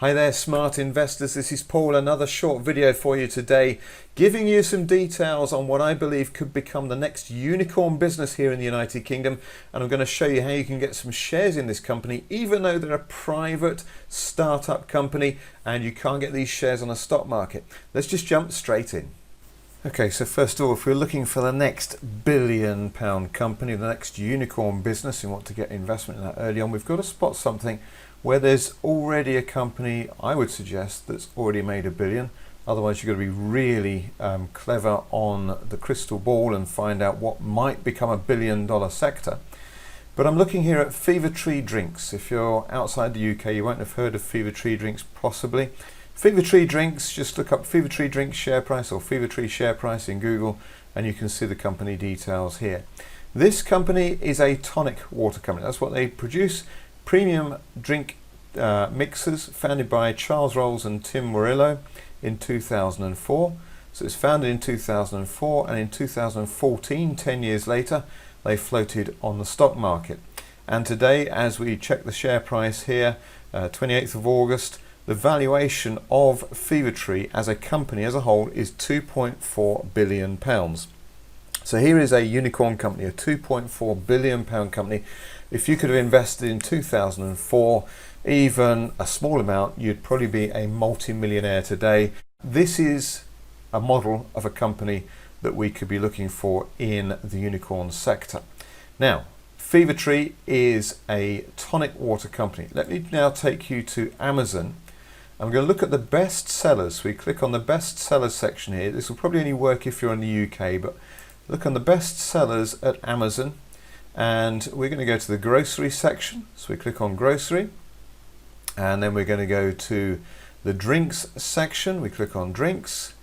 Hi there, smart investors. This is Paul. Another short video for you today, giving you some details on what I believe could become the next unicorn business here in the United Kingdom. And I'm going to show you how you can get some shares in this company, even though they're a private startup company and you can't get these shares on a stock market. Let's just jump straight in. Okay, so first of all, if we're looking for the next £1 billion company, the next unicorn business, and want to get investment in that early on, we've got to spot something where there's already a company, I would suggest, that's already made $1 billion. Otherwise, you've got to be really clever on the crystal ball and find out what might become a $1 billion sector. But I'm looking here at Fever Tree Drinks. If you're outside the UK, you won't have heard of Fever Tree Drinks possibly. Fever Tree Drinks, just look up Fever Tree Drinks share price or Fever Tree share price in Google and you can see the company details here. This company is a tonic water company. That's what they produce. Premium drink mixers, founded by Charles Rolls and Tim Murillo in 2004. So it's founded in 2004, and in 2014, 10 years later, they floated on the stock market. And today, as we check the share price here, 28th of August, the valuation of Fever Tree as a company as a whole is £2.4 billion. So here is a unicorn company, a £2.4 billion company. If you could have invested in 2004, even a small amount, you'd probably be a multi-millionaire today. This is a model of a company that we could be looking for in the unicorn sector. Now, Fever Tree is a tonic water company. Let me now take you to Amazon. I'm going to look at the best sellers. We click on the best sellers section here. This will probably only work if you're in the UK, but look on the best sellers at Amazon. And we're going to go to the grocery section. So we click on grocery, and then we're going to go to the drinks section. We click on drinks,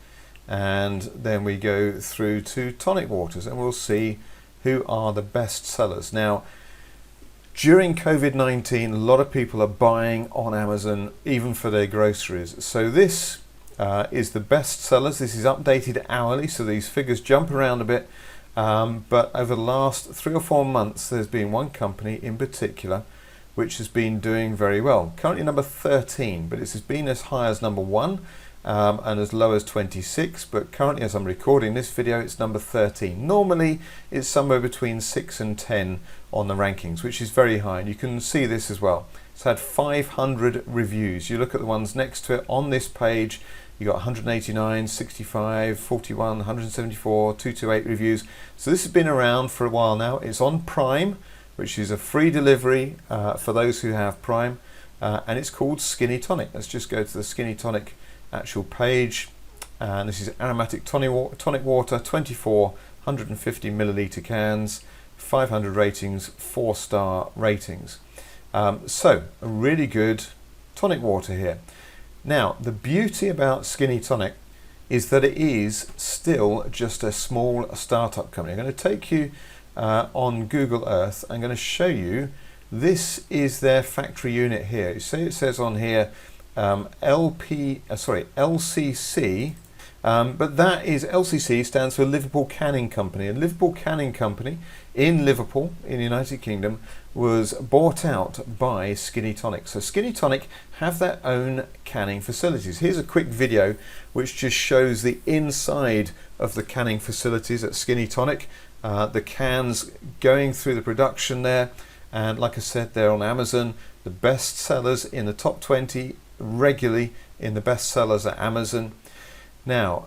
and then we go through to tonic waters, and we'll see who are the best sellers. Now, during COVID-19, a lot of people are buying on Amazon, even for their groceries. So this is the best sellers. This is updated hourly, so these figures jump around a bit. But over the last 3 or 4 months, there's been one company in particular which has been doing very well. Currently number 13, but it's been as high as number 1 and as low as 26. But currently, as I'm recording this video, it's number 13. Normally, it's somewhere between 6 and 10 on the rankings, which is very high. And you can see this as well. It's had 500 reviews. You look at the ones next to it on this page. You got 189, 65, 41, 174, 228 reviews. So this has been around for a while now. It's on Prime, which is a free delivery for those who have Prime, and it's called Skinny Tonic. Let's just go to the Skinny Tonic actual page, and this is aromatic tonic water, 24 150 milliliter cans, 500 ratings, 4-star ratings. So a really good tonic water here. Now, the beauty about Skinny Tonic is that it is still just a small startup company. I'm going to take you on Google Earth. I'm going to show you, this is their factory unit here. You see it says on here LCC, but that is, LCC stands for Liverpool Canning Company, and Liverpool Canning Company in Liverpool in the United Kingdom was bought out by Skinny Tonic. So Skinny Tonic have their own canning facilities. Here's a quick video which just shows the inside of the canning facilities at Skinny Tonic. The cans going through the production there, and like I said, they're on Amazon. The best sellers in the top 20 regularly in the best sellers at Amazon. Now,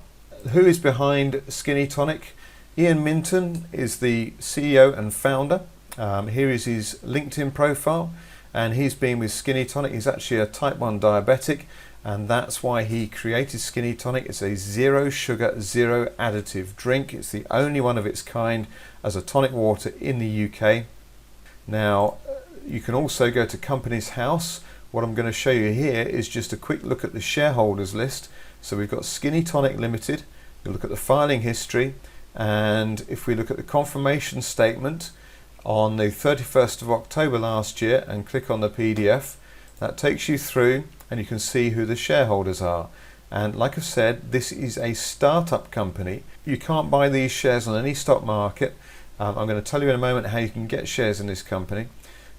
who is behind Skinny Tonic? Ian Minton is the CEO and founder. Here is his LinkedIn profile, and he's been with Skinny Tonic. He's actually a type 1 diabetic, and that's why he created Skinny Tonic. It's a zero sugar, zero additive drink. It's the only one of its kind as a tonic water in the UK. Now, you can also go to Companies House. What I'm going to show you here is just a quick look at the shareholders list. So we've got Skinny Tonic Limited. You look at the filing history, and if we look at the confirmation statement on the 31st of October last year and click on the PDF, that takes you through and you can see who the shareholders are. And like I said, this is a startup company. You can't buy these shares on any stock market. I'm going to tell you in a moment how you can get shares in this company.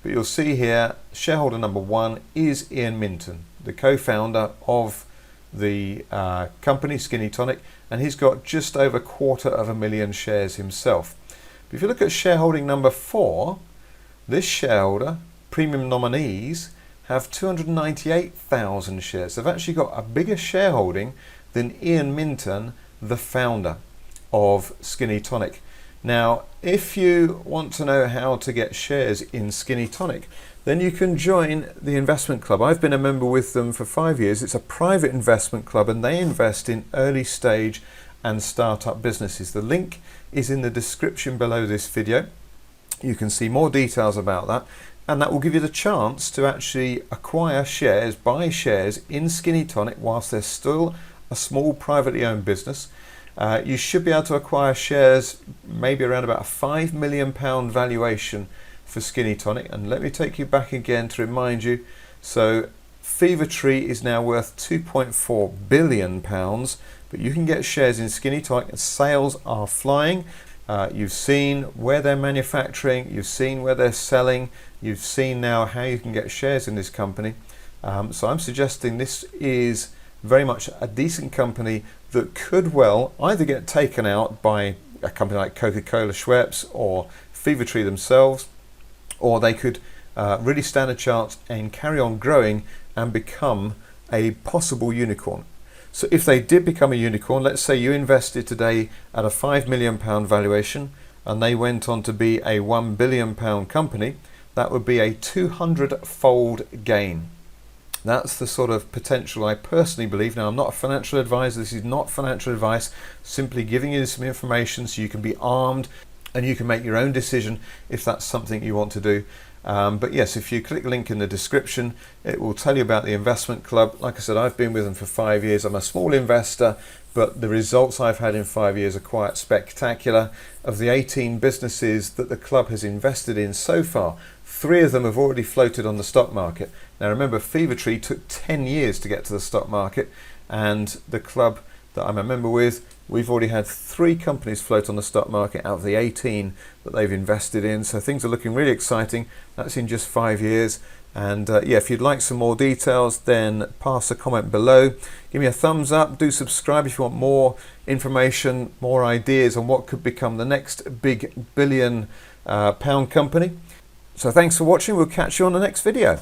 But you'll see here, shareholder number 1 is Ian Minton, the co-founder of the company Skinny Tonic, and he's got just over 250,000 shares himself. But if you look at shareholding number 4, this shareholder, Premium Nominees, have 298,000 shares. They've actually got a bigger shareholding than Ian Minton, the founder of Skinny Tonic. Now, if you want to know how to get shares in Skinny Tonic, then you can join the investment club. I've been a member with them for 5 years. It's a private investment club and they invest in early stage and startup businesses. The link is in the description below this video. You can see more details about that, and that will give you the chance to actually acquire shares, buy shares in Skinny Tonic whilst they're still a small privately owned business. You should be able to acquire shares maybe around about a £5 million valuation for Skinny Tonic. And let me take you back again to remind you. So Fever Tree is now worth £2.4 billion, but you can get shares in Skinny Tonic and sales are flying. You've seen where they're manufacturing, you've seen where they're selling, you've seen now how you can get shares in this company. So I'm suggesting this is very much a decent company that could well either get taken out by a company like Coca-Cola, Schweppes or Fever Tree themselves, or they could really stand a chance and carry on growing and become a possible unicorn. So if they did become a unicorn, let's say you invested today at a £5 million valuation and they went on to be a £1 billion company, that would be a 200-fold gain. That's the sort of potential I personally believe. Now, I'm not a financial advisor. This is not financial advice, simply giving you some information so you can be armed and you can make your own decision if that's something you want to do. But yes, if you click the link in the description, it will tell you about the investment club. Like I said, I've been with them for 5 years. I'm a small investor, but the results I've had in 5 years are quite spectacular. Of the 18 businesses that the club has invested in so far, 3 of them have already floated on the stock market. Now remember, Fever Tree took 10 years to get to the stock market, and the club that I'm a member with, we've already had 3 companies float on the stock market out of the 18 that they've invested in. So things are looking really exciting. That's in just 5 years. And yeah, if you'd like some more details, then pass a comment below. Give me a thumbs up. Do subscribe if you want more information, more ideas on what could become the next big £1 billion company. So thanks for watching. We'll catch you on the next video.